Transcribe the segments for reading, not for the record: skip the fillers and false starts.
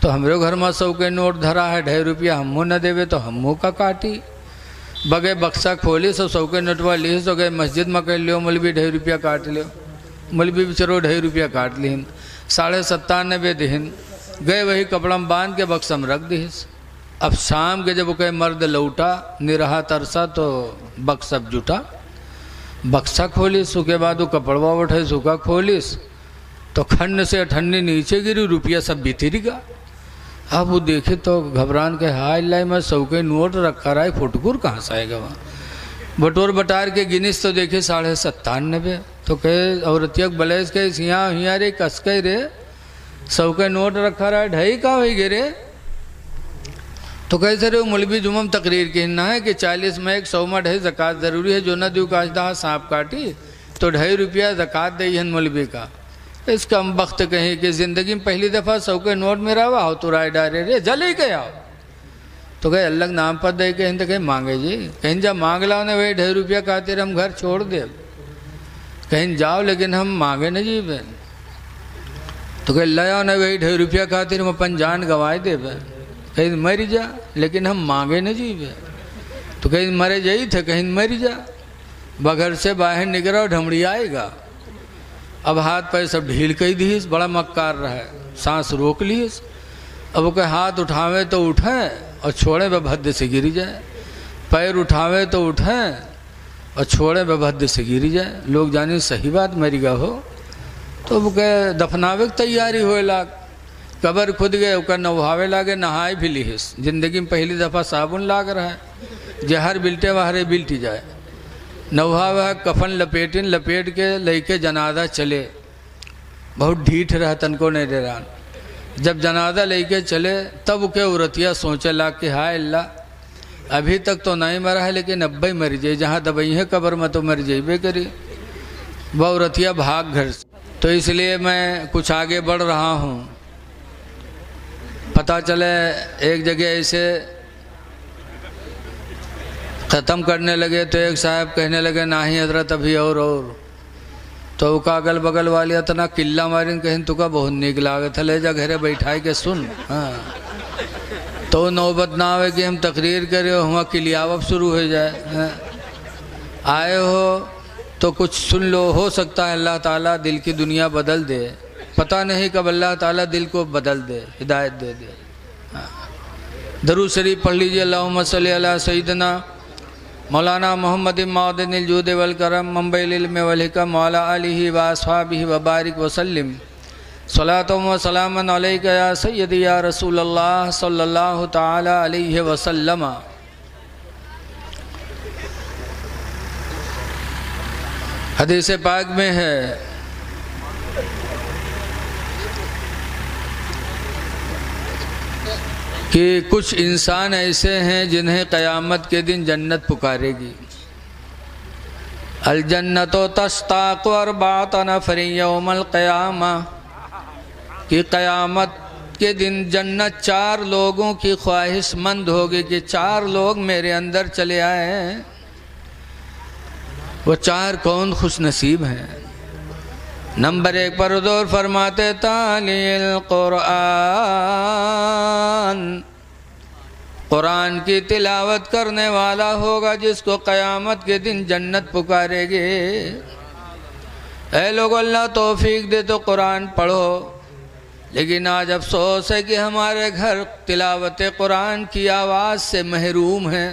तो हमरे घर में 100 के नोट धरा है, 2.5 रुपया हमू न देवे तो हमू का काटी। बगे बक्सा खोली सो 100 के नोटवा ली तो गए मस्जिद में कह लियो मौलवी 2.5 रुपया काट लियो। मौलवी बेचारो 2.5 रुपया काट लीन, 97.5 दीन गए, वही कपड़ा में बांध के बक्सा में रख दीस। अब शाम के जब कहे मर्द लौटा निरहा तरसा तो बक्सा जुटा, बक्सा खोलिस, उसके बाद वो कपड़वा उठे सूखा खोलिस तो खंड से ठंडी नीचे गिरी, रुपया सब बिथिर गया। अब वो देखे तो घबरान के हाय लाई मैं 100 के नोट रखा रहा है, फुटकुर कहाँ से आएगा वहाँ। बटोर बटार के गिनिस तो देखे 97.5। तो कहे औरतिया बलेस के यहाँ हिया रे कस के रे 100 के नोट रखा रहा है, 2.5 का हो गे रे। तो कैसे रे मौलवी जुम्मम तकरीर कहना है कि 40 में 100 में 2.5 ज़कात ज़रूरी है, जो न दू काजदा सांप काटी तो 2.5 रुपया ज़कात दे हन मौलवी का। इसका हम वक्त कहें कि ज़िंदगी में पहली दफ़ा 100 के नोट में रहा हो तो राय डारे रे जले गया। तो कहे अल्लाह नाम पर दे कहीं तो कहीं मांगे जी, कहीं जब मांग लाओ ने वही 2.5 रुपया खातिर हम घर छोड़ दे, कहीं जाओ लेकिन हम मांगे न जी बहन। तो कहे लाओ न वही 2.5 रुपया खातिर हम अपन जान गंवाए दे बहन, कहीं मर जा लेकिन हम मांगे न जी बहन। तो कहीं मरे जाई थे, कहीं मर जा। बघर से बाहर निकला और ढमड़ी आएगा। अब हाथ पैर सब ढील कही दीस, बड़ा मक्कार रहा है, सांस रोक लीस। अब वो कहे हाथ उठावे तो उठे और छोड़े वे भद्द से गिरी जाए, पैर उठावे तो उठे और छोड़े वे भद्द से गिरी जाए। लोग जाने सही बात मरी गा हो। तो वो कहे दफनावे की तैयारी होए लाग, कबर खुद गए ओकर नहावे लागे, नहाए भी लीस। जिंदगी में पहली दफ़ा साबुन लाग रहा है, जहर बिल्टे वहरे बिल्टी जाए। नहा वह कफन लपेटिन लपेट के लेके जनाजा चले, बहुत ढीठ रह तनको नहीं दे रहा। जब जनाजा लेके चले तब के औरतिया सोचे ला कि हाय अल्लाह अभी तक तो नहीं मरा है लेकिन अब ही मर जाए, जहाँ दबई है कब्र में तो मर जाइबे करी। वह औरतिया भाग घर से। तो इसलिए मैं कुछ आगे बढ़ रहा हूँ। पता चले एक जगह ऐसे ख़त्म करने लगे तो एक साहब कहने लगे ना ही हजरत अभी और तो उका अगल बगल वाले इतना किल्ला मारिन कहीं तुका बहुत निक लागे था, ले जा घरे बैठाए के सुन। हाँ तो नौबत ना आवे कि हम तकरीर करे हुआ किलियावब शुरू हो जाए। हाँ? आए हो तो कुछ सुन लो, हो सकता है अल्लाह ताला दिल की दुनिया बदल दे, पता नहीं कब अल्लाह ताला दिल को बदल दे, हिदायत दे दे। हाँ। दरूद शरीफ पढ़ लीजिए, अल्लाहुम्मा सल्ली अला सय्यिदना मौलाना मोहम्मद मौदनिल जूद वल करम मुंबई इल्म वल हिकम वाला आलिहि व अस्हाबिहि व बारिक वसल्लिम सलातुम व सलामन अलैका या सय्यदी या रसूल अल्लाह सल्लल्लाहु ताला अलैहि वसल्लम। हदीस पाक में है कि कुछ इंसान ऐसे हैं जिन्हें क़यामत के दिन जन्नत पुकारेगी। अल जन्नतो तश्ताक़ु अर्बाअत नफ़रिन यौमल क़यामा, कि क़यामत के दिन जन्नत 4 लोगों की ख्वाहिशमंद होगी कि 4 लोग मेरे अंदर चले आए। वो 4 कौन खुश नसीब हैं? नंबर 1 पर हुज़ूर फरमाते तालील कुरान, कुरान की तिलावत करने वाला होगा जिसको क़यामत के दिन जन्नत पुकारेगी। ऐ लोग अल्लाह तौफीक दे तो कुरान पढ़ो, लेकिन आज अफसोस है कि हमारे घर तिलावत कुरान की आवाज़ से महरूम हैं।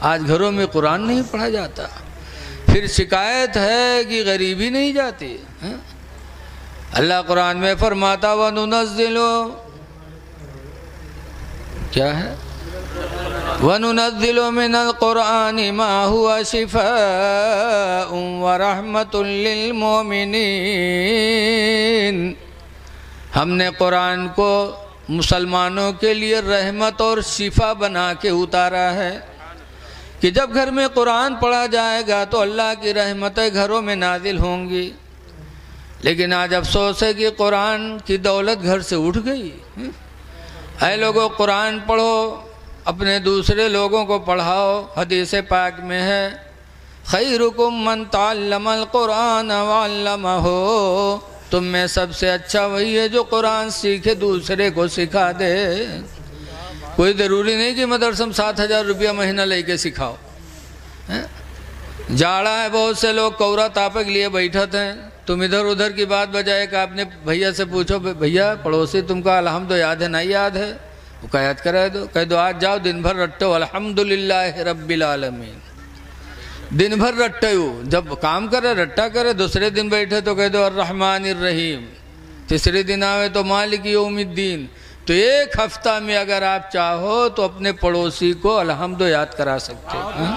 आज घरों में कुरान नहीं पढ़ा जाता। फिर शिकायत है कि गरीबी नहीं जाती है? अल्लाह कुरान में फरमाता व नुनज़्ज़िलु, क्या है, व नुनज़्ज़िलु मिनल कुरानि मा हुवा शिफ़ाउन व रहमतुल लिल मोमिनीन। हमने कुरान को मुसलमानों के लिए रहमत और शिफा बना के उतारा है कि जब घर में कुरान पढ़ा जाएगा तो अल्लाह की रहमतें घरों में नाजिल होंगी। लेकिन आज अफसोस है कि कुरान की दौलत घर से उठ गई। ऐ लोगों कुरान पढ़ो, अपने दूसरे लोगों को पढ़ाओ। हदीस पाक में है खैरुकुम मन तअल्लमल कुरान व अल्लमहु, तुम में सबसे अच्छा वही है जो कुरान सीखे दूसरे को सिखा दे। कोई ज़रूरी नहीं कि मदरसे में 7,000 रुपया महीना लेके सिखाओ। जाड़ा है, बहुत से लोग कौरा तापक लिए बैठे थे, तुम इधर उधर की बात बजाए कि आपने भैया से पूछो, भैया पड़ोसी तुमको अलहम्द याद है? नहीं याद है? वो कह याद करा दो, कह दो आज जाओ दिन भर रट्टो अल्हम्दुलिल्लाह रब्बिल आलमीन। दिन भर रट्टे हो, जब काम करे रट्टा करे, दूसरे दिन बैठे तो कह दो अर्रहमानिर रहीम, तीसरे दिन आवे तो मालिक यौमिद्दीन। तो एक हफ्ता में अगर आप चाहो तो अपने पड़ोसी को अल्हम्द याद करा सकते हैं।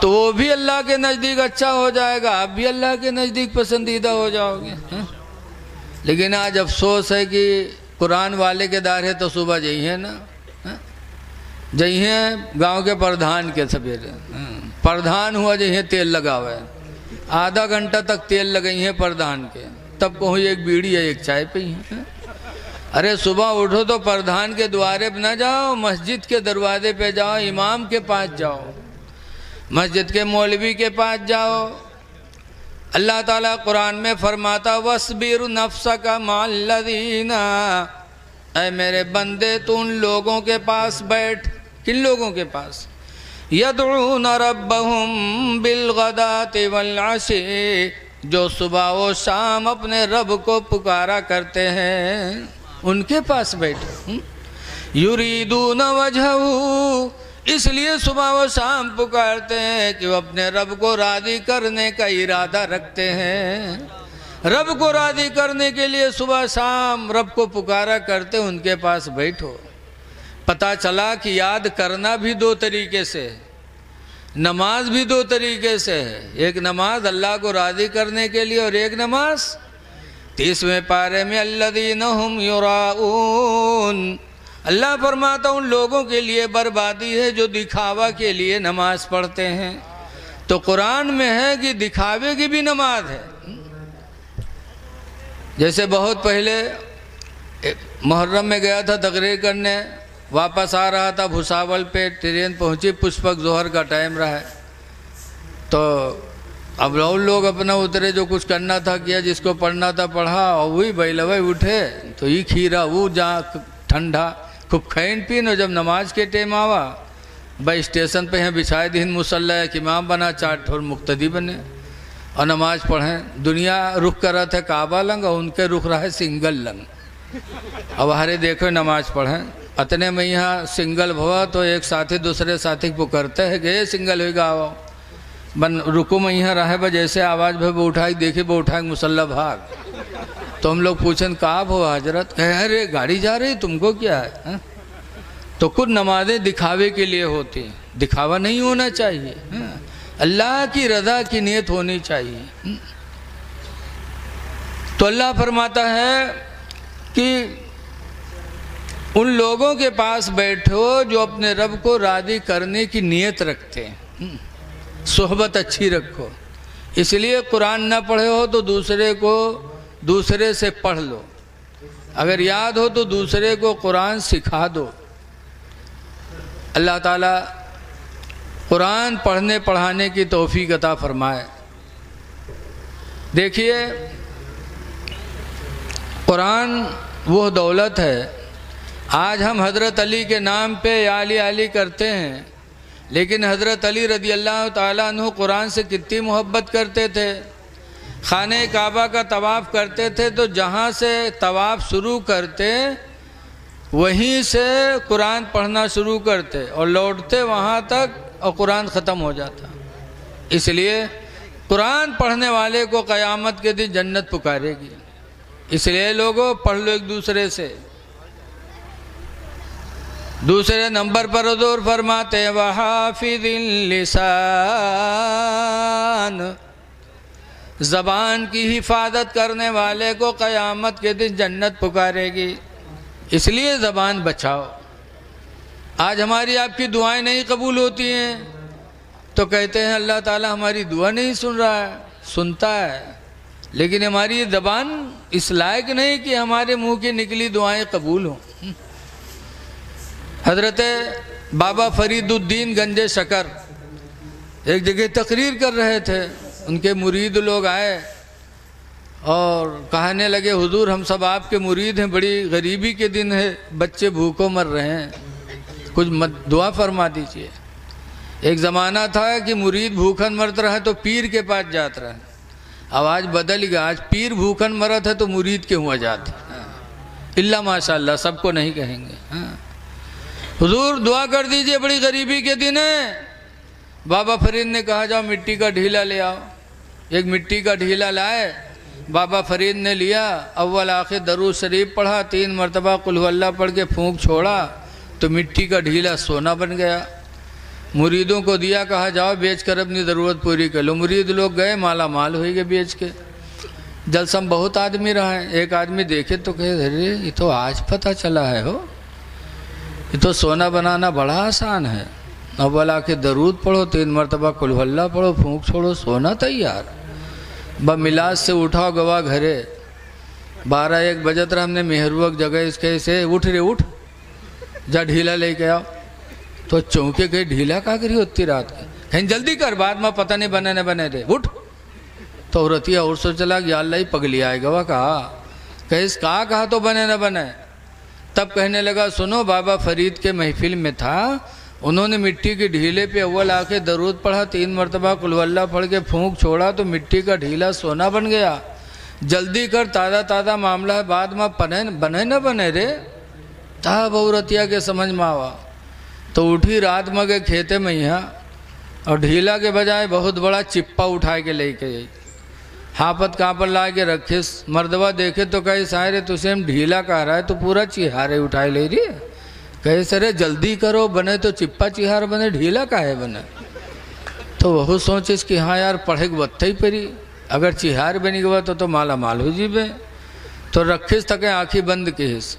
तो वो भी अल्लाह के नज़दीक अच्छा हो जाएगा, आप भी अल्लाह के नज़दीक पसंदीदा हो जाओगे। लेकिन आज अफसोस है कि कुरान वाले के दायरे तो सुबह जइए ना, जइए गांव के प्रधान के सवेरे, प्रधान हुआ जइए तेल लगावे, आधा घंटा तक तेल लगाइए प्रधान के, तब कहूँ एक बीड़ी है एक चाय पी। अरे सुबह उठो तो प्रधान के द्वारे पे ना जाओ, मस्जिद के दरवाजे पे जाओ, इमाम के पास जाओ, मस्जिद के मौलवी के पास जाओ। अल्लाह ताला कुरान में फरमाता वस्बिर नफ्सका मअल्लज़ीना, ऐ मेरे बंदे तू उन लोगों के पास बैठ। किन लोगों के पास? यदऊन रब्बहुम बिलगदाति वल अशी, जो सुबह व शाम अपने रब को पुकारा करते हैं, उनके पास बैठो। युरीदून वजहू, इसलिए सुबह व शाम पुकारते हैं कि वो अपने रब को राज़ी करने का इरादा रखते हैं। रब को राज़ी करने के लिए सुबह शाम रब को पुकारा करते, उनके पास बैठो। पता चला कि याद करना भी दो तरीके से, नमाज भी दो तरीके से है। एक नमाज अल्लाह को राज़ी करने के लिए और एक नमाज 30वें पारे में अल्लज़ीना हुम युराऊन, अल्लाह फरमाता उन लोगों के लिए बर्बादी है जो दिखावा के लिए नमाज पढ़ते हैं। तो कुरान में है कि दिखावे की भी नमाज है। जैसे बहुत पहले मुहर्रम में गया था तकरीर करने, वापस आ रहा था भुसावल पे, ट्रेन पहुंची, पुष्पक जोहर का टाइम रहा है। तो अब लोग अपना उतरे, जो कुछ करना था किया, जिसको पढ़ना था पढ़ा, और वही बैलवे उठे तो ये खीरा वो जहाँ ठंडा खूब खैन पीन। और जब नमाज के टाइम आवा भाई स्टेशन पे हैं बिछाए दिन मुसल्ला कि इमाम बना 4 ठोर मुक्तदी बने और नमाज पढ़ें। दुनिया रुख कर रहा था काबा लंग और उनके रुख रहा है सिंगल लंग। अब हरे देखो नमाज पढ़ें, अतने में यहाँ सिंगल भवा तो एक साथी दूसरे साथी को करते हैं कि सिंगल होगा आओ बन रुको में यहाँ रहे बा, जैसे आवाज़ भाई वो उठाई देखे वो उठाए मुसल्ला भाग। तो हम लोग पूछें कहाँ हो हजरत, कहे अरे गाड़ी जा रही तुमको क्या है? तो कुछ नमाजें दिखावे के लिए होती, दिखावा नहीं होना चाहिए, अल्लाह की रज़ा की नीयत होनी चाहिए। तो अल्लाह फरमाता है कि उन लोगों के पास बैठो जो अपने रब को राज़ी करने की नीयत रखते हैं, सोहबत अच्छी रखो। इसलिए कुरान ना पढ़े हो तो दूसरे से पढ़ लो, अगर याद हो तो दूसरे को कुरान सिखा दो। अल्लाह ताला कुरान पढ़ने पढ़ाने की तौफीक अता फरमाए। देखिए कुरान वो दौलत है, आज हम हज़रत अली के नाम पे आली आली करते हैं, लेकिन हज़रत अली रज़ी अल्लाह ताला अन्हु कुरान से कितनी मोहब्बत करते थे। खाने काबा का तवाफ़ करते थे तो जहाँ से तवाफ़ शुरू करते वहीं से कुरान पढ़ना शुरू करते और लौटते वहाँ तक और कुरान ख़त्म हो जाता। इसलिए कुरान पढ़ने वाले को क़यामत के दिन जन्नत पुकारेगी। इसलिए लोगों पढ़ लो एक दूसरे से। दूसरे नंबर पर हुज़ूर फरमाते वहाफिज़िल लिसान, ज़बान की हिफाजत करने वाले को क़यामत के दिन जन्नत पुकारेगी। इसलिए ज़बान बचाओ। आज हमारी आपकी दुआएं नहीं कबूल होती हैं तो कहते हैं अल्लाह ताला हमारी दुआ नहीं सुन रहा है, सुनता है, लेकिन हमारी ज़बान इस लायक नहीं कि हमारे मुंह की निकली दुआएं कबूल हों। हज़रत बाबा फरीदुद्दीन गंजे शकर एक जगह तकरीर कर रहे थे, उनके मुरीद लोग आए और कहने लगे हुजूर हम सब आपके मुरीद हैं, बड़ी गरीबी के दिन है, बच्चे भूखों मर रहे हैं, कुछ दुआ फरमा दीजिए। एक ज़माना था कि मुरीद भूखन मरता रहे तो पीर के पास जाता रहे, अब आज बदल गया, आज पीर भूखन मरत है तो मुरीद के हुआ जाते। इल्ला माशाअल्लाह, सबको नहीं कहेंगे। हुजूर दुआ कर दीजिए, बड़ी गरीबी के दिन है। बाबा फरीद ने कहा जाओ मिट्टी का ढीला ले आओ। एक मिट्टी का ढीला लाए, बाबा फरीद ने लिया, अव्वल आखिर दरूद शरीफ पढ़ा, 3 मरतबा कुल हुवल्लाह पढ़ के फूंक छोड़ा तो मिट्टी का ढीला सोना बन गया। मुरीदों को दिया, कहा जाओ बेच कर अपनी ज़रूरत पूरी कर लो। मुरीद लोग गए, माला माल हो गए बेच के। जलसम बहुत आदमी रहा है, एक आदमी देखे तो कहे अरे ये तो आज पता चला है हो, ये तो सोना बनाना बड़ा आसान है। अव्वल आके दरूद पढ़ो, 3 मरतबा कुल हुवल्लाह पढ़ो, फूंक छोड़ो, सोना तैयार। ब मिलाज से उठाओ गवा घरे, 12-1 बजत रहा, हमने मेहरवक जगह इसके से उठ रे उठ जा ढीला लेके आओ। तो चौके गए, ढीला का करी होती रात के, कहीं जल्दी कर, बाद में पता नहीं बने न बने रे, उठ। तो औरतिया और सोच चला कि अल्लाह ही पगली आएगा। वह कहा तो बने न बने। तब कहने लगा सुनो, बाबा फरीद के महफिल में था, उन्होंने मिट्टी के ढीले पे अव्वल आके दरूद पढ़ा, 3 मरतबा कुल हुवल्लाह पढ़ के फूंक छोड़ा तो मिट्टी का ढीला सोना बन गया। जल्दी कर, ताज़ा ताज़ा मामला है, बाद में बने न बने रे। तब औरतिया के समझ में आवा तो उठी, रात में गए खेते में यहाँ, और ढीला के बजाय बहुत बड़ा चिप्पा उठा के लेके आई, हापत कहाँ पर ला के रखे। मर्दवा देखे तो कहे सारे तुझे हम ढीला कह रहा है, तो पूरा चिहारे उठाए ले रही है। कहे सरे जल्दी करो, बने तो चिप्पा चिहार बने, ढीला काहे बने। तो वह सोचे कि हाँ यार पढ़े के बत्ते ही परी, अगर चिहार बनी गवा तो माला माल हो जीबे। तो रखिस तक आँखी बंद किस,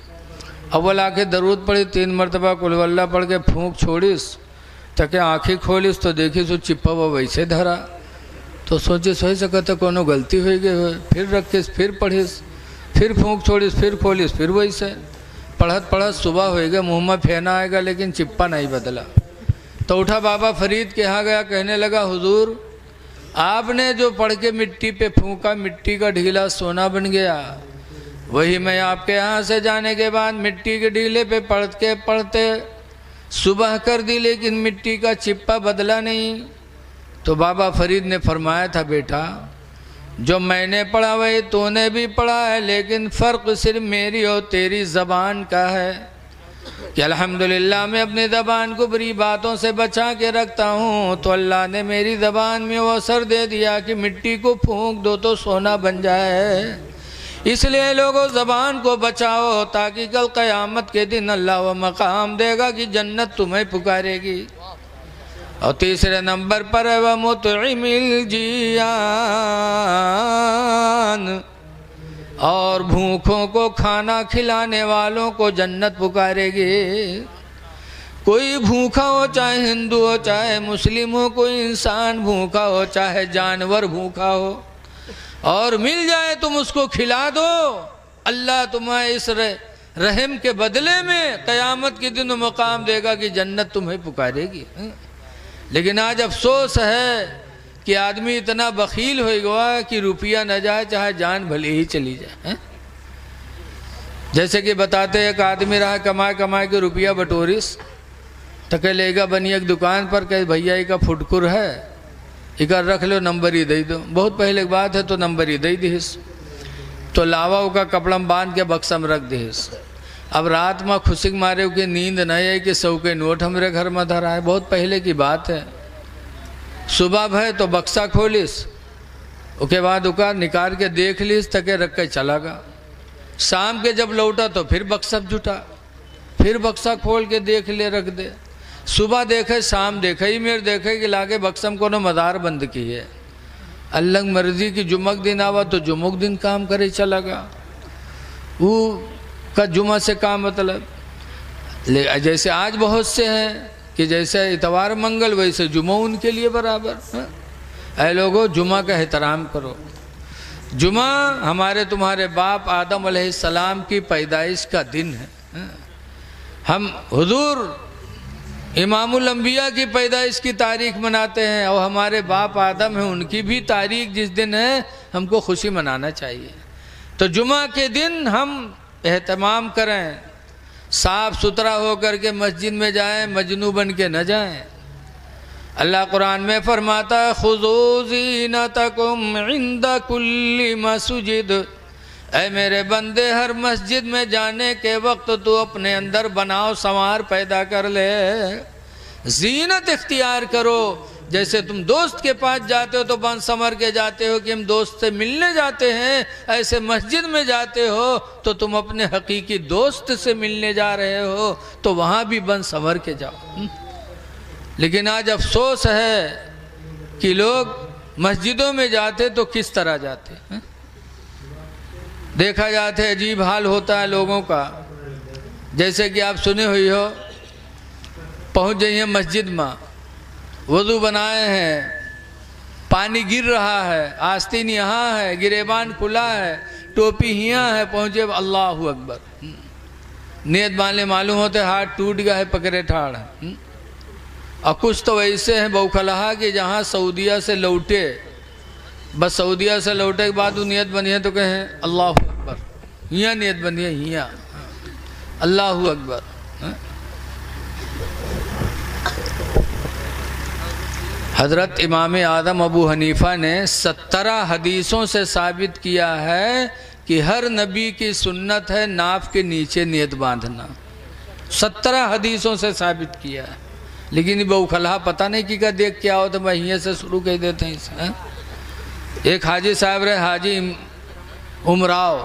अव्वल आके दरूद पढ़ी, 3 मरतबा कुल हुवल्लाह पढ़ के फूंक छोड़िस, तके आँखी खोलिस तो देखिस वो चिप्पा वो वैसे धरा। तो सोचिस हो सका तो कोनो गलती हो गई हो, फिर रखिस, फिर पढ़िस, फिर फूंक छोड़िस, फिर खोलिस, फिर वैसे पढ़त पढ़त सुबह हो गया, मुँह में फेना आएगा लेकिन चिप्पा नहीं बदला। तो उठा बाबा फरीद के यहाँ गया, कहने लगा हुजूर आपने जो पढ़ के मिट्टी पे फूंका, मिट्टी का ढीला सोना बन गया, वही मैं आपके यहाँ से जाने के बाद मिट्टी के ढीले पे पढ़ते पढ़ते सुबह कर दी, लेकिन मिट्टी का चिप्पा बदला नहीं। तो बाबा फरीद ने फरमाया था बेटा, जो मैंने पढ़ा वही तूने भी पढ़ा है, लेकिन फ़र्क सिर्फ मेरी और तेरी ज़बान का है कि अल्हम्दुलिल्लाह मैं अपनी ज़बान को बुरी बातों से बचा के रखता हूँ। तो अल्लाह ने मेरी ज़बान में वो असर दे दिया कि मिट्टी को फूंक दो तो सोना बन जाए। इसलिए लोगों ज़बान को बचाओ, ताकि कल क़यामत के दिन अल्लाह वो मकाम देगा कि जन्नत तुम्हें पुकारेगी। और तीसरे नंबर पर है वह मुतइमिल जियान, और भूखों को खाना खिलाने वालों को जन्नत पुकारेगी। कोई भूखा हो, चाहे हिंदू हो चाहे मुस्लिम हो, कोई इंसान भूखा हो चाहे जानवर भूखा हो, और मिल जाए तुम उसको खिला दो, अल्लाह तुम्हें इस रहम के बदले में क़यामत के दिन मकाम देगा कि जन्नत तुम्हें पुकारेगी। लेकिन आज अफसोस है कि आदमी इतना बखील हो गया कि रुपया न जाए चाहे जान भले ही चली जाए। जैसे कि बताते एक आदमी रहा, कमाए कमाए के रुपया बटोरिस, तो कह लेगा बनी एक दुकान पर, कहे भैया एक फुटकुर है, इकर रख लो, नंबर ही दे दो। बहुत पहले की बात है, तो नंबर ही दे दिस। तो लावा का कपड़ा में बांध के बक्सा में रख दिस। अब रात में खुशी के मारे की नींद नहीं है कि 100 के नोट हमारे घर में धरा है, बहुत पहले की बात है। सुबह भय तो बक्सा खोलिस, उसके बाद उका निकाल के देख लिस, तके रख के चला गया। शाम के जब लौटा तो फिर बक्सा जुटा, फिर बक्सा खोल के देख ले, रख दे। सुबह देखे, शाम देखे, ही मेरे देखे कि लागे बक्सम को मदार बंद की है। अल्लाह मर्जी की जुमक दिन आवा तो जुमक दिन काम करे चला गया। वो का जुमा से काम मतलब जैसे आज बहुत से हैं कि जैसे इतवार मंगल वैसे जुमा उनके लिए बराबर। ऐ लोगों जुमा का एहतराम करो। जुमा हमारे तुम्हारे बाप आदम अलैहिस्सलाम की पैदाइश का दिन है। हम हुजूर इमामुल अंबिया की पैदाइश की तारीख मनाते हैं, और हमारे बाप आदम हैं उनकी भी तारीख जिस दिन है हमको खुशी मनाना चाहिए। तो जुमा के दिन हम एहतमाम करें, साफ सुथरा होकर के मस्जिद में जाएं, मजनू बन के न जाएं। अल्लाह कुरान में फरमाता है खुज़ू ज़ीनतकुम इंद कुल्ली मस्जिद, ऐ मेरे बंदे हर मस्जिद में जाने के वक्त तू अपने अंदर बनाओ संवार पैदा कर ले, जीनत इख्तियार करो। जैसे तुम दोस्त के पास जाते हो तो बन संवर के जाते हो कि हम दोस्त से मिलने जाते हैं, ऐसे मस्जिद में जाते हो तो तुम अपने हकीकी दोस्त से मिलने जा रहे हो, तो वहाँ भी बन संवर के जाओ। लेकिन आज अफसोस है कि लोग मस्जिदों में जाते तो किस तरह जाते हैं, देखा जाते अजीब हाल होता है लोगों का। जैसे कि आप सुने हुई हो, पहुँच जाइए मस्जिद में, वज़ू बनाए हैं, पानी गिर रहा है, आस्तीन यहाँ है, गिरेबान खुला है, टोपी यहाँ है, पहुँचे अल्लाहु अकबर, नियत बांधे, मालूम होते हाथ टूट गया है, पकड़े ठाड़ है। और कुछ तो वैसे हैं बौखलाहा कि जहाँ सऊदिया से लौटे, बस सऊदिया से लौटे के बाद वो नियत बनी है तो कहें अल्लाहु अकबर, यहाँ नियत बनी है, यहाँ अल्लाहु अकबर। हज़रत इमाम आदम अबू हनीफ़ा ने 17 हदीसों से साबित किया है कि हर नबी की सुन्नत है नाफ के नीचे नियत बांधना। 17 हदीसों से साबित किया है। लेकिन ये बौखला पता नहीं कि का देख क्या हो तो मैं यहीं से शुरू कर देते हैं इसे। एक हाजी साहब रहे, हाजी उमराव,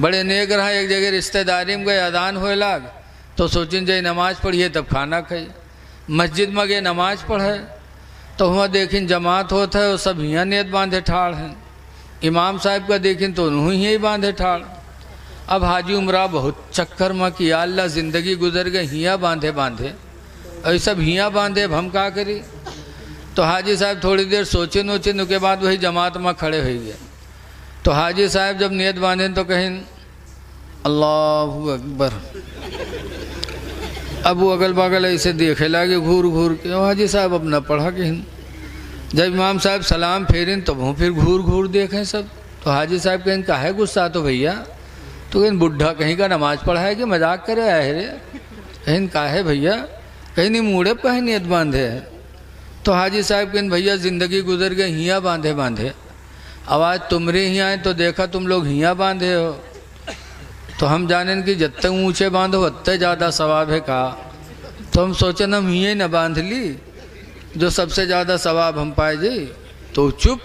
बड़े नेक रहा। एक जगह रिश्तेदारी में गए, अदान होए लाग तो सोचिन जाए नमाज पढ़िए तब खाना खाई। मस्जिद में गए नमाज पढ़े तो वहाँ देखिन जमात होता है, वो सब हियाँ नियत बांधे ठाड़ हैं। इमाम साहब का देखिन तो उन्होंने ही बांधे ठाड़। अब हाजी उमरा बहुत चक्कर में कि या अल्लाह ज़िंदगी गुजर गई, हियाँ बांधे बांधे और सब हियाँ बांधे, अब हम क्या करी। तो हाजी साहब थोड़ी देर सोचे नोचे के बाद वही जमात में खड़े हो गए। तो हाजी साहब जब नियत बांधे तो कहें अल्लाहु अकबर। अब वो अगल बगल ऐसे देखे लगे घूर घूर के, हाजी साहब अपना पढ़ा के। जब इमाम साहब सलाम फेरिन तो वो फिर घूर घूर देखें सब। तो हाजी साहब कहें काहे गुस्सा तो भैया, तो कहें बुढ़ा कहीं का नमाज पढ़ा है कि मजाक करे आए रे। कहें काहे भैया, कहीं नहीं मुँड़े पर कहीं नियत बांधे है। तो हाजी साहब कहें भैया ज़िंदगी गुजर गई हियाँ बांधे बांधे, आवाज़ तुमरे ही आए तो देखा तुम लोग हियाँ बांधे हो, तो हम जाने कि जब तक ऊँचे बांधो उतने ज़्यादा सवाब है। कहा तो हम सोचे हम हियाँ न बांध ली जो सबसे ज़्यादा सवाब हम पाए जी। तो चुप।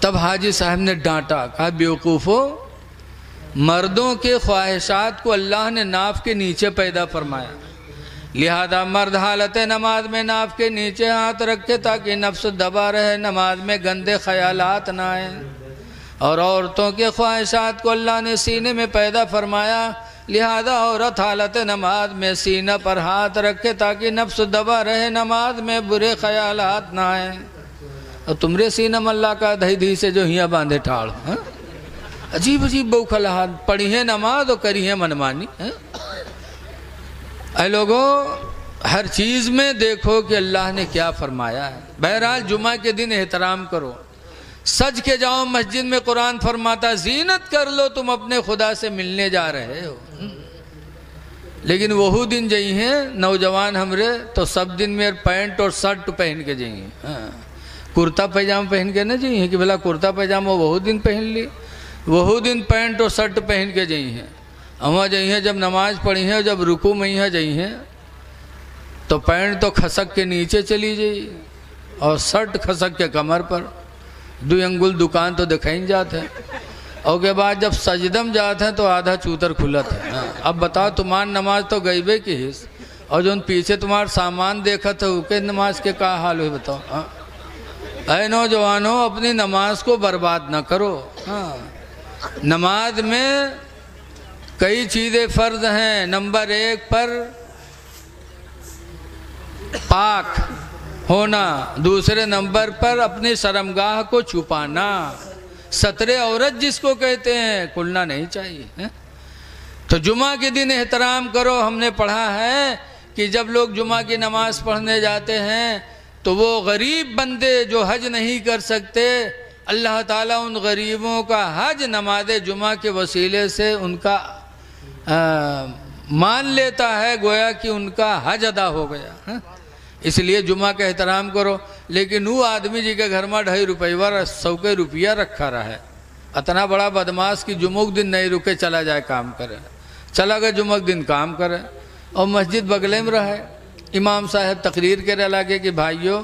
तब हाजी साहब ने डांटा, कहा बेवकूफ़ो, मर्दों के ख्वाहिशात को अल्लाह ने नाफ के नीचे पैदा फरमाया, लिहाजा मर्द हालत नमाज में नाफ के नीचे हाथ रखे ताकि नफ्स दबा रहे, नमाज में गंदे ख्यालात ना आए। और औरतों के ख्वाहिशात को अल्लाह ने सीने में पैदा फरमाया, लिहाजा औरत हालत नमाज में सीना पर हाथ रखे ताकि नफ्स दबा रहे, नमाज में बुरे ख्यालात ना आए। और तुमरे सीना में अल्लाह का दही धी से जो हियाँ बांधे ठाड़। अजीब अजीब बौखलाहट, पढ़ी है नमाज और करी है मनमानी। ऐ लोगों, हर चीज़ में देखो कि अल्लाह ने क्या फरमाया है। बहरहाल जुमा के दिन एहतराम करो, सज के जाओ मस्जिद में। कुरान फरमाता जीनत कर लो, तुम अपने खुदा से मिलने जा रहे हो। लेकिन वही दिन जई हैं नौजवान हमरे तो सब दिन में पैंट और शर्ट पहन के जाइए, कुर्ता पैजामा पहन के न जाइए कि भला कुर्ता पैजामा वही दिन पहन ली, वही दिन पैंट और शर्ट पहन के जाइए हैं। वहाँ जाइए जब नमाज पढ़ी है, जब रुकू में यहाँ जाइए तो पैंट तो खसक के नीचे चली जाइए और शर्ट खसक के कमर पर, 2 अंगुल दुकान तो दिखाई जाते हैं। और के बाद जब सजदम जाते हैं तो आधा चूतर खुलत है। अब बताओ तुम्हार नमाज तो गईबे की हिस्स, और जो पीछे तुम्हार सामान देखा था उसके नमाज के क्या हाल हुए बताओ। ऐ नौजवानों, अपनी नमाज को बर्बाद ना करो। नमाज में कई चीज़ें फ़र्ज हैं। नंबर 1 पर पाक होना, दूसरे नंबर पर अपनी शर्मगाह को छुपाना, सतरे औरत जिसको कहते हैं, खुलना नहीं चाहिए। तो जुमा के दिन एहतराम करो। हमने पढ़ा है कि जब लोग जुमा की नमाज पढ़ने जाते हैं तो वो गरीब बंदे जो हज नहीं कर सकते अल्लाह ताला उन गरीबों का हज नमाज जुमा के वसीले से उनका मान लेता है, गोया कि उनका हज अदा हो गया है? इसलिए जुमा का एहतराम करो। लेकिन वो आदमी जी के घर में 2.5 रुपया 100 रुपया रखा रहा है, इतना बड़ा बदमाश कि जुमुक दिन नहीं रुके चला जाए काम करे, चला गया जुमुक दिन काम करे और मस्जिद बगले में रहे। इमाम साहब तकरीर करे लगे कि भाइयों,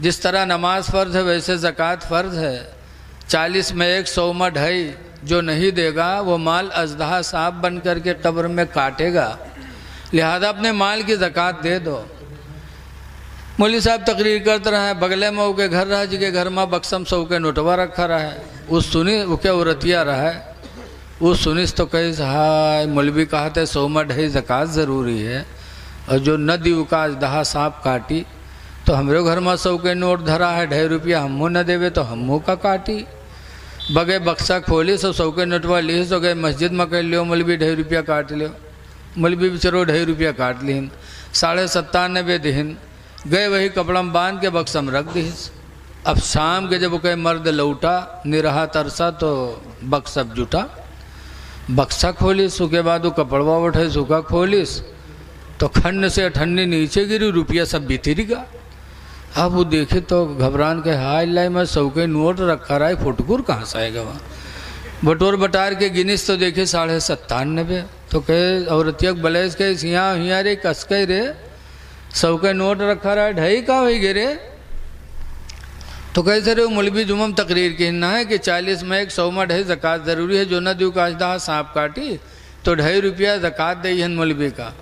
जिस तरह नमाज फ़र्ज़ है वैसे ज़कात फ़र्ज़ है। 40 में 1, 100 में 2.5, जो नहीं देगा वो माल अज़दहा सांप बन करके कब्र में काटेगा, लिहाजा अपने माल की ज़कात दे दो। मौलवी साहब तकरीर करते रहे, बगले में के घर रहा जी के घर में बक्सम 100 के नोटवा रखा रहा है। उस सुनी वो क्या औरतिया रहा है, वो सुनिस तो कही हाय मौलवी कहते 100 में 2.5 ज़कात ज़रूरी है, और जो न दी का अज़दहा सांप काटी, तो हमारे घर में 100 के नोट धरा है, 2.5 रुपया हमू न देवे तो हमू का काटी। बगे बक्सा खोली सो 100 के नोटवा ली तो गए मस्जिद में कर लियो, मौलवी 2.5 रुपया काट लियो। मौलवी बेचारो 2.5 रुपया काट लीन, 97.5 दिन गए, वही कपड़ा में बांध के बक्सा में रख दी। अब शाम के जब वो कहे मर्द लौटा निरहा तरसा तो बक्सा जुटा, बक्सा खोलिस, उसके बाद वो कपड़वा उठे सूखा खोलिस तो खंड से ठंडी नीचे गिरी, रुपया सब भीतरी का। अब वो देखे तो घबरान के हाय लाई मैं 100 के नोट रखा रहा है, फुटकुर कहाँ से आएगा वहाँ। बटोर बटार के गिनिस तो देखे 97.5। तो कहे औरतिया बलेस के यहाँ हिया रे कस के रे 100 के नोट रखा रहा है, 2.5 का वही गिरे। तो कैसे रे मौलवी जुम्मम तकरीर कहना है कि 40 में 1, 100 में 2.5 ज़कात ज़रूरी है, जो न दू का अज़दहा सांप काटी तो 2.5 रुपया ज़कात दई है मौलवी का।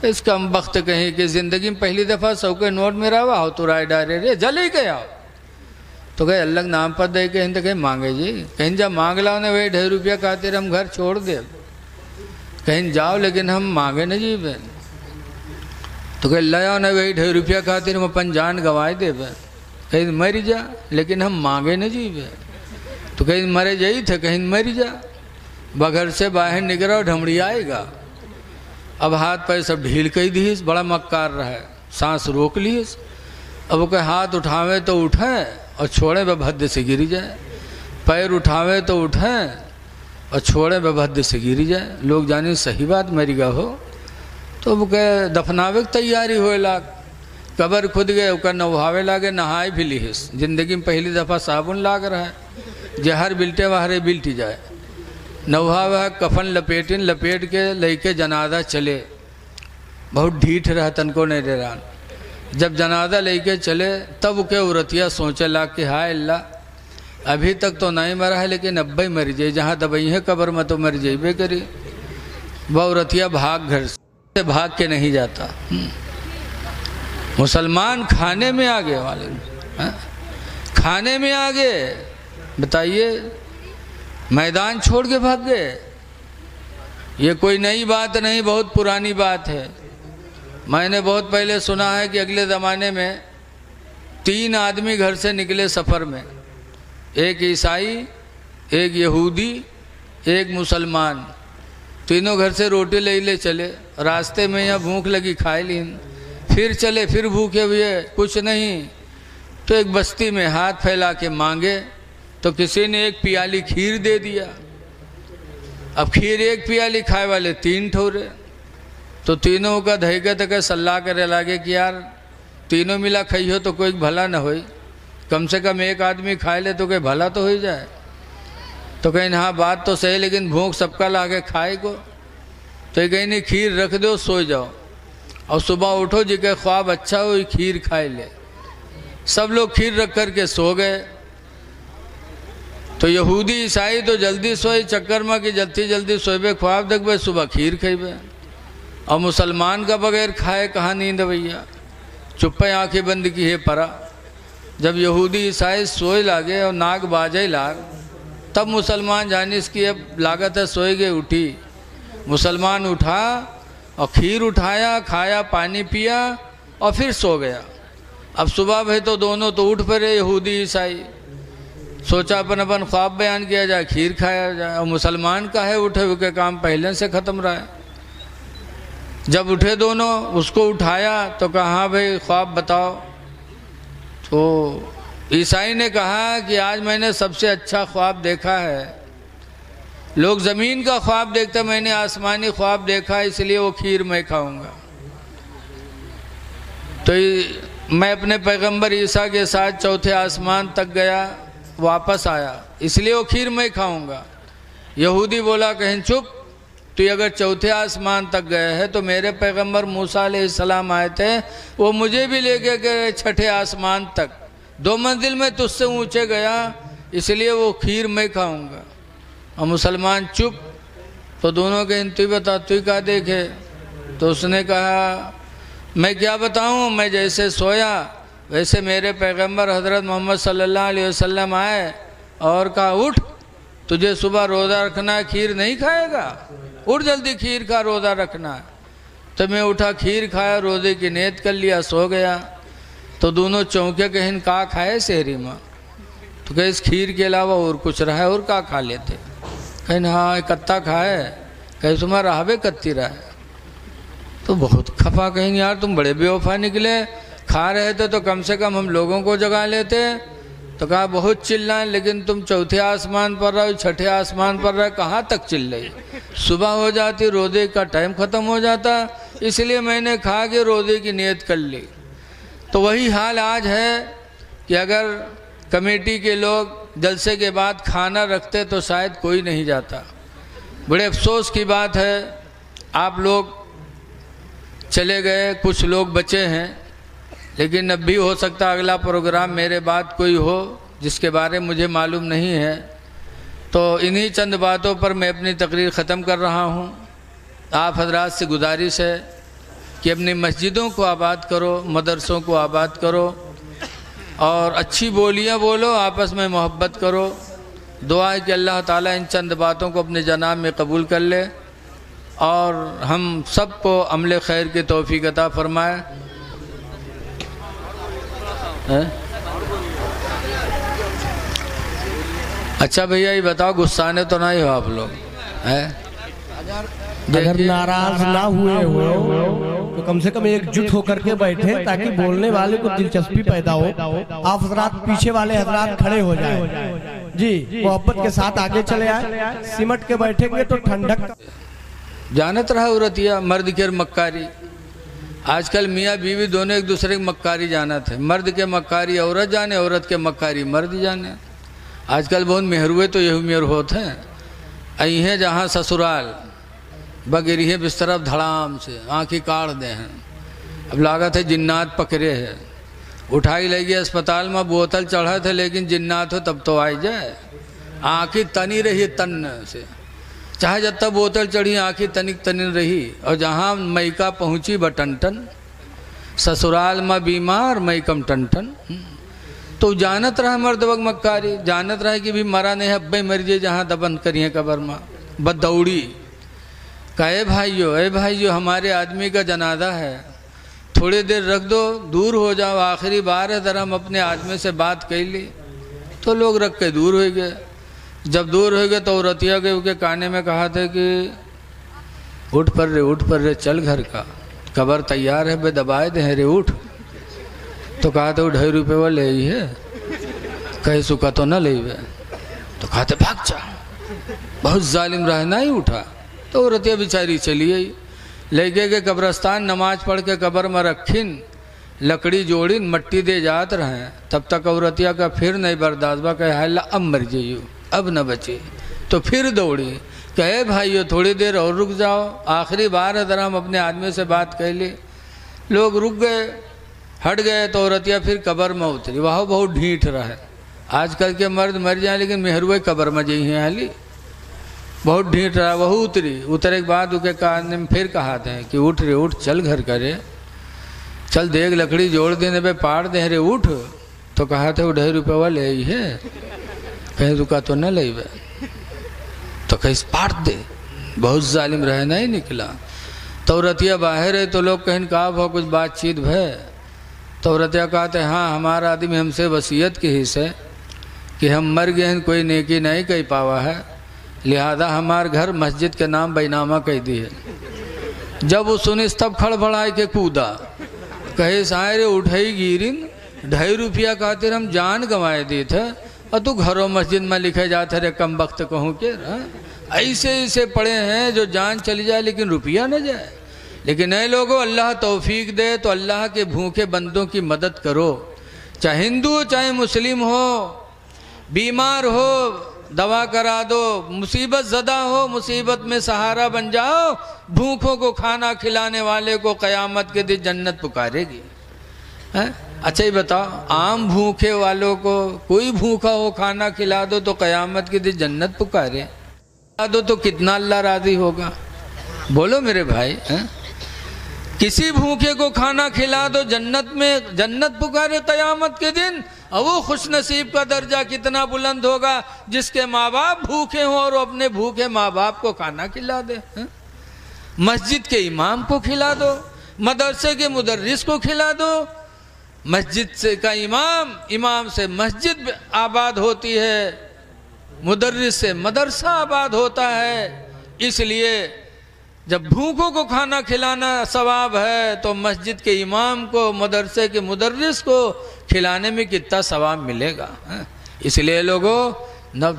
इसका हम वक्त कहीं कि ज़िंदगी में पहली दफ़ा 100 के नोट में रहा हो तो राय डारे रे जल ही गया। तो कहे अल्लाह नाम पर दे कहीं तो कहीं मांगे जी, कहीं जब मांग लाओ ने वही 2.5 रुपया खातिर हम घर छोड़ दे, कहीं जाओ लेकिन हम मांगे न जी बे। तो कहे लाओ ने वही 2.5 रुपया खातिर हम अपन जान गंवाए दे बे, कहीं मर जा लेकिन हम मांगे न जी बे। तो कहीं मरे जाई थे, कहीं मर जा। बघर से बाहर निकला ढमड़ी आएगा, अब हाथ पैर सब ढील कही दीस, बड़ा मक्कार रहा है, सांस रोक लीस। अब वो कहे हाथ उठावे तो उठे और छोड़े वे भद्द से गिरी जाए, पैर उठावे तो उठे और छोड़े वे भद्द से गिरी जाए। लोग जाने सही बात मेरी गा हो। तो वो कहे दफनावे की तैयारी होए लाग, कबर खुद गए ओकर नहावे लागे, नहाए भी लीस। जिंदगी में पहली दफ़ा साबुन लाग रहा है, जहर बिल्टे वहरे बिल्टी जाए। नौहा वह कफन लपेटिन लपेट के लेके जनाजा चले, बहुत ढीठ रहा तनको नहीं डेरान। जब जनाजा लेके चले तब के औरतिया सोचे ला कि हाय अल्लाह अभी तक तो नहीं मरा है लेकिन अब ही मर जाए, जहाँ दबई है कब्र में तो मर जाइबे करी। वह औरतिया भाग घर से भाग के नहीं जाता। मुसलमान खाने में आगे वाले खाने में आगे, बताइए मैदान छोड़ के भाग गए। ये कोई नई बात नहीं, बहुत पुरानी बात है। मैंने बहुत पहले सुना है कि अगले ज़माने में 3 आदमी घर से निकले सफ़र में, एक ईसाई, एक यहूदी, एक मुसलमान। तीनों घर से रोटी ले चले, रास्ते में यहाँ भूख लगी खाए लीन, फिर चले फिर भूखे हुए कुछ नहीं। तो एक बस्ती में हाथ फैला के मांगे तो किसी ने 1 प्याली खीर दे दिया। अब खीर 1 प्याली खाए वाले 3 ठोरे, तो तीनों का धैके तक सलाह करे लागे कि यार तीनों मिला खाइयो तो कोई भला न होई, कम से कम एक आदमी खाए ले तो कोई भला तो हो जाए। तो कहीं हाँ बात तो सही, लेकिन भूख सबका लागे खाए को। तो कहीं नहीं खीर रख दो सो जाओ और सुबह उठो जी के ख्वाब अच्छा हो खीर खाए ले। सब लोग खीर रख कर के सो गए। तो यहूदी ईसाई तो जल्दी सोए चक्कर में कि जल्दी जल्दी सोबे ख्वाब देखबे सुबह खीर खेबे, और मुसलमान का बगैर खाए कहाँ नींद भैया, चुप्पे आंखें बंद की है परा। जब यहूदी ईसाई सोए लागे और नाक बाजे लाग, तब मुसलमान जानिस की अब लागत है सोए गए उठी। मुसलमान उठा और खीर उठाया, खाया, पानी पिया और फिर सो गया। अब सुबह भाई तो दोनों तो उठ पड़े यहूदी ईसाई, सोचा अपन अपन ख्वाब बयान किया जाए, खीर खाया जाए। और मुसलमान का है उठे हुए काम पहले से ख़त्म रहा है। जब उठे दोनों, उसको उठाया तो कहा हाँ भाई ख्वाब बताओ। तो ईसाई ने कहा कि आज मैंने सबसे अच्छा ख्वाब देखा है। लोग ज़मीन का ख्वाब देखते, मैंने आसमानी ख्वाब देखा, इसलिए वो खीर मैं खाऊंगा। तो मैं अपने पैगंबर ईसा के साथ चौथे आसमान तक गया, वापस आया, इसलिए वो खीर मैं खाऊंगा। यहूदी बोला कहीं चुप, तो अगर चौथे आसमान तक गए हैं तो मेरे पैगंबर मूसा अलैहिस्सलाम आए थे, वो मुझे भी लेके गए छठे आसमान तक, 2 मंजिल में तुझसे ऊंचे गया, इसलिए वो खीर मैं खाऊंगा। और मुसलमान चुप। तो दोनों के तू बता, तू क्या देखे? तो उसने कहा मैं क्या बताऊं, मैं जैसे सोया वैसे मेरे पैगंबर हज़रत मोहम्मद सल्लल्लाहु अलैहि वसल्लम आए और कहा उठ, तुझे सुबह रोज़ा रखना है, खीर नहीं खाएगा, उठ जल्दी खीर खा, रोज़ा रखना है। तो मैं उठा, खीर खाया, रोज़े की नियत कर लिया, सो गया। तो दोनों चौंके कहीं का खाए शहरी माँ? तो कहे इस खीर के अलावा और कुछ रहा है और का खा लेते? कहीं हाँ कत्ता खाए। कहे तुम्हारा रहावे कत्ती रहा है। तो बहुत खफा, कहेंगे यार तुम बड़े बेवफा निकले, खा रहे थे तो कम से कम हम लोगों को जगा लेते। तो कहा बहुत चिल्लाएं, लेकिन तुम चौथे आसमान पर रहो, छठे आसमान पर रहे, कहाँ तक चिल्लाई? सुबह हो जाती, रोज़े का टाइम ख़त्म हो जाता, इसलिए मैंने खा के रोज़े की नियत कर ली। तो वही हाल आज है कि अगर कमेटी के लोग जलसे के बाद खाना रखते तो शायद कोई नहीं जाता। बड़े अफसोस की बात है, आप लोग चले गए, कुछ लोग बचे हैं, लेकिन अब भी हो सकता अगला प्रोग्राम मेरे बाद कोई हो जिसके बारे में मुझे मालूम नहीं है। तो इन्हीं चंद बातों पर मैं अपनी तकरीर ख़त्म कर रहा हूँ। आप हजरात से गुजारिश है कि अपनी मस्जिदों को आबाद करो, मदरसों को आबाद करो और अच्छी बोलियाँ बोलो, आपस में मोहब्बत करो। दुआ है कि अल्लाह ताला इन चंद बातों को अपने जनाब में कबूल कर ले और हम सबको अमल खैर की तौफीक अता फरमाए। अच्छा भैया ये बताओ, गुस्साने तो नहीं हो आप लोग? है अगर नाराज ना हुए हो तो कम से कम एकजुट होकर के बैठे ताकि बोलने वाले को दिलचस्पी पैदा हो। आप हजरात पीछे वाले हजरात खड़े हो जाए जी, मोहब्बत के साथ आगे चले आए। सिमट के बैठेंगे तो ठंडक। जानत रहा औरतिया मर्द के मक्कारी। आजकल मियाँ बीवी दोनों एक दूसरे की मक्कारी जानत है। मर्द के मक्कारी औरत जाने, औरत के मक्कारी मर्द जाने। आजकल बहुत मेहरुए तो यही मेहर होते हैं। अहीं जहाँ ससुराल बगैरिए बिस्तर धड़ाम से आँखी काट दे हैं। अब लागत है जिन्नात पकड़े है, उठाई ले गई अस्पताल में, बोतल चढ़ा थे, लेकिन जिन्नात हो तब तो आई जाए। आँखी तनी रही तन से, चाहे जब तक बोतल चढ़ी आँखी तनिक तनी रही। और जहाँ मैका पहुँची बटन टन, ससुराल में बीमार मैकम टन टन। तो जानत रहा मर्द वग मक्कारी, जानत रहा कि भी मरा नहीं है, अब्बे मर जाए जहाँ दबन करिए कबर में, बस दौड़ी। कहे भाइयों हमारे आदमी का जनाजा है, थोड़ी देर रख दो, दूर हो जाओ, आखिरी बार है, जरा हम अपने आदमी से बात कर ली। तो लोग रख के दूर हो गए। जब दूर हो गए तो औरतिया के उनके काने में कहा था कि उठ पर रे चल घर का, कबर तैयार है, बे दबाए दे रे उठ। तो कहा था 2.5 रुपये वो ले ही है, कहे सुखा तो न ले। तो कहा था भाग जा, बहुत जालिम रहा, नहीं उठा। तो औरतिया बेचारी चली आई, ले गए कब्रस्तान, नमाज पढ़ के कब्र में रखीन, लकड़ी जोड़ीन, मट्टी दे जात रहे। तब तक औरतिया का फिर नहीं बर्दाश्त बा, कहे हाय अब मर जाइयो, अब न बची। तो फिर दौड़ी, कहे भाइयों थोड़ी देर और रुक जाओ, आखिरी बार है, जरा हम अपने आदमी से बात कर ली। लोग रुक गए, हट गए। तो औरतिया फिर कब्र में उतरी, वह बहुत ढीठ रहे। आजकल के मर्द मर जाए लेकिन मेहरुए कब्र में जाइ हैं हाली, बहुत ढीठ रहा। वह उतरी, उतरे के बाद उसके कान में फिर कहा थे कि उठ रे उठ, चल घर करे, चल देख लकड़ी जोड़ देने पे पाड़ दे रे उठ। तो कहा थे 2.5 रुपये वाले ही है, कहीं रुका तो न ले। तो कहीं पाट दे, बहुत जालिम रहे, नहीं निकला। तो रतिया बाहर है, तो लोग कहीं कहा भा कुछ बातचीत भय। तो रतिया कहते हाँ हमारा आदमी हमसे वसीयत की हिस्से कि हम मर गए हैं, कोई नेकी नहीं कह पावा है, लिहाजा हमारे घर मस्जिद के नाम बैनामा कह दी है। जब वो सुनी तब खड़बड़ाए के कूदा, कहे सारे उठाई गिरिन 2.5 रुपया खातिर हम जान गंवाए दी थे और तू घरों मस्जिद में लिखे जाते रे कम वक्त कहूँ के ऐसे ऐसे पड़े हैं जो जान चली जाए लेकिन रुपया न जाए। लेकिन नए लोगों अल्लाह तौफीक दे तो अल्लाह के भूखे बंदों की मदद करो, चाहे हिंदू हो चाहे मुस्लिम हो, बीमार हो दवा करा दो, मुसीबत ज़दा हो मुसीबत में सहारा बन जाओ, भूखों को खाना खिलाने वाले को क़यामत के दिन जन्नत पुकारेगी। अच्छा ही बताओ, आम भूखे वालों को कोई भूखा हो खाना खिला दो तो क़यामत के दिन जन्नत पुकारे, खिला दो तो कितना अल्लाह राज़ी होगा? बोलो मेरे भाई, किसी भूखे को खाना खिला दो जन्नत पुकारे क़यामत के दिन, और वो खुश नसीब का दर्जा कितना बुलंद होगा जिसके माँ बाप भूखे हों और अपने भूखे माँ बाप को खाना खिला दे। मस्जिद के इमाम को खिला दो, मदरसे के मुदर्रिस को खिला दो। मस्जिद से का इमाम से मस्जिद आबाद होती है, मुदर्रिस से मदरसा आबाद होता है। इसलिए जब भूखों को खाना खिलाना सवाब है तो मस्जिद के इमाम को मदरसे के मुदर्रिस को खिलाने में कितना सवाब मिलेगा। इसलिए लोगों न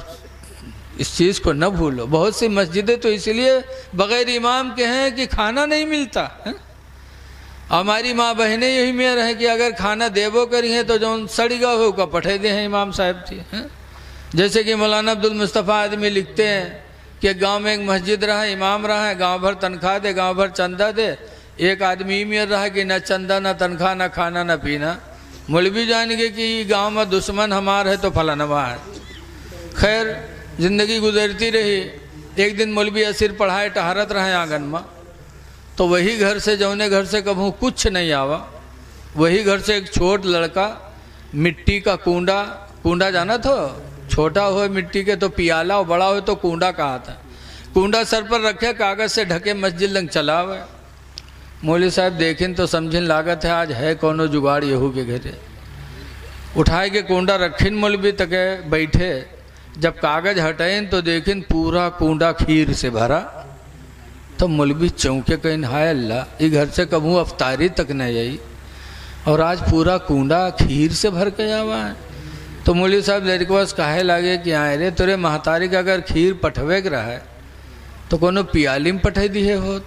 इस चीज़ को न भूलो। बहुत सी मस्जिदें तो इसलिए बग़ैर इमाम के हैं कि खाना नहीं मिलता है। हमारी माँ बहनें यही में रहे कि अगर खाना देवो करी है तो जो सड़ीगा हो का पठे दे हैं इमाम साहब थी। जैसे कि मौलाना अब्दुल मुस्तफ़ा आदमी लिखते हैं कि गांव में एक मस्जिद रहा, इमाम रहा है, गांव भर तनख्वाह दे, गांव भर चंदा दे। एक आदमी में रहा कि न चंदा न तनख्वाह न खाना न पीना। मौलवी जान गए कि गांव में दुश्मन हमार है तो फलानवा है। खैर जिंदगी गुजरती रही। एक दिन मौलवी असीर पढ़ाए टहरत रहे आंगन में, तो वही घर से जौने घर से कभू कुछ नहीं आवा, वही घर से एक छोट लड़का मिट्टी का कूंडा जाना था, छोटा हो मिट्टी के तो पियाला और बड़ा हो तो कूंडा कहा था, कूंडा सर पर रखे कागज़ से ढके मस्जिद लंग चला हुआ। मौलवी साहब देखें तो समझिन लागत है आज है कौनो जुगाड़ यहू के घरे। उठाए के कूंडा रखिन मौलवी तके बैठे, जब कागज़ हटाइन तो देखें पूरा कूंडा खीर से भरा। तो मौलवी चौंके कहीं हाय अल्लाह, ये घर से कभू अफ्तारी तक नहीं आई और आज पूरा कूंडा खीर से भर के आवा है। तो मौलवी साहब लड़के के पास कहे लागे कि आए रे तोरे महतारी का अगर खीर पठवे के रहा है तो कोनो पियाली में पठे दिए होत,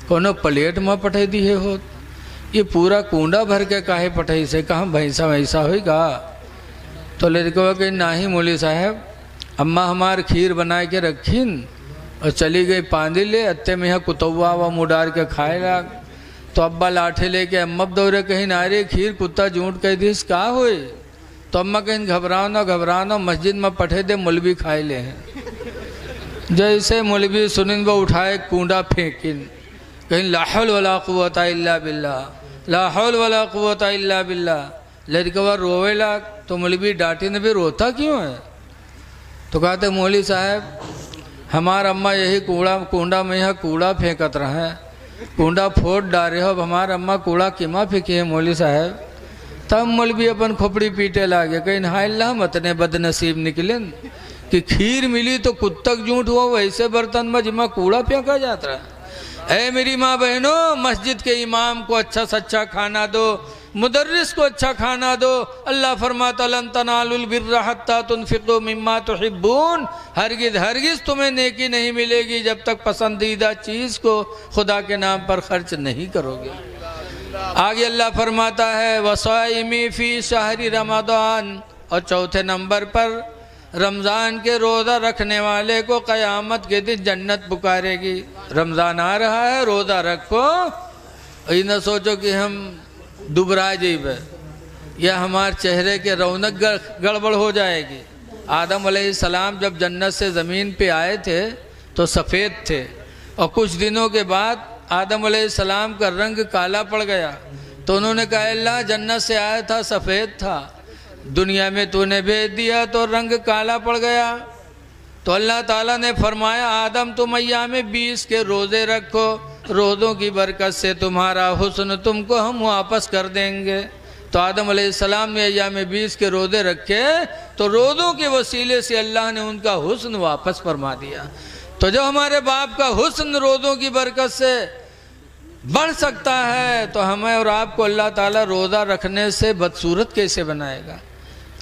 कोनो प्लेट में पठे दिए होत, ये पूरा कूंडा भर के काहे पठे से, कहाँ भैंसा वैसा होगा? तो लड़के कहीं ना ही मौलवी साहब अम्मा हमार खीर बना के रखीन और चली गई पानी ले, अत्ते में यहाँ कुतवा व मुडार के खाए लाग। तो अब्बा लाठे लेके अम्मा दौड़े कहीं ना रे खीर कुत्ता झूठ कह दिस का होए? तो अम्मा कहीं घबराओ ना मस्जिद में पठे दे मौलवी खाए ले हैं। जैसे मौलवी सुनिन वो उठाए कूंडा फेंकिन, कहीं ला हौल वला कुव्वता इल्ला बिल्लाह, ला हौल वला कुव्वता इल्ला बिल्लाह। लड़कवा रोवे लाग तो मौलवी डांटे ने भी रोता क्यों है? तो कहते मौलवी साहब हमार अम्मा यही कूंडा में यहाँ कूड़ा फेंकत रहे, कूंडा फोड़ डारे हो, हमार अम्मा कूड़ा किमा फेंकी है मौलवी साहब। तब मौलवी अपन खोपड़ी पीटे लागे, कहीं हाय अल्लाह मतने बदनसीब निकलन कि खीर मिली तो कुत्तक झूठ हुआ वैसे बर्तन में जिमा कूड़ा फेंका जाता है। ऐ मेरी माँ बहनों, मस्जिद के इमाम को अच्छा सच्चा खाना दो, मुदर्रिस को अच्छा खाना दो। अल्लाह फरमाता लन तनालुल बिर्रा हत्ता तुनफिकू मिम्मा तुहिब्बून, हरगिज़ तुम्हें नेकी नहीं मिलेगी जब तक पसंदीदा चीज़ को खुदा के नाम पर खर्च नहीं करोगे। आगे अल्लाह फरमाता है वसाइमी फ़ी शहरी रमज़ान, और चौथे नंबर पर रमज़ान के रोज़ा रखने वाले को क़यामत के दिन जन्नत पुकारेगी। रमज़ान आ रहा है, रोज़ा रखो, ये न सोचो कि हम दुबरा जेब या हमारे चेहरे के रौनक गड़बड़ हो जाएगी। आदम अलैहिस्सलाम जब जन्नत से ज़मीन पे आए थे तो सफ़ेद थे, और कुछ दिनों के बाद आदम अलैहिस्सलाम का रंग काला पड़ गया। तो उन्होंने कहा अल्लाह जन्नत से आया था सफ़ेद था, दुनिया में तूने भेज दिया तो रंग काला पड़ गया। तो अल्लाह ताला ने फरमाया आदम तुम अय्याम 20 के रोज़े रखो, रोज़ों की बरकत से तुम्हारा हुस्न तुमको हम वापस कर देंगे। तो आदम अलैहिस्सलाम ने अय्याम 20 के रोज़े रखे तो रोज़ों के वसीले से अल्लाह ने उनका हुस्न वापस फरमा दिया। तो जो हमारे बाप का हुस्न रोज़ों की बरकत से बढ़ सकता है तो हमें और आपको अल्लाह ताला रोज़ा रखने से बदसूरत कैसे बनाएगा।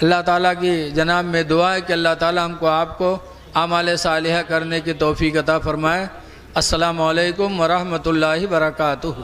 अल्लाह ताला की जनाब में दुआ है कि अल्लाह ताला हमको आपको आमाल सालिहा करने की तौफीक अता फरमाए। अस्सलामु अलैकुम व रहमतुल्लाहि व बरकातुहू।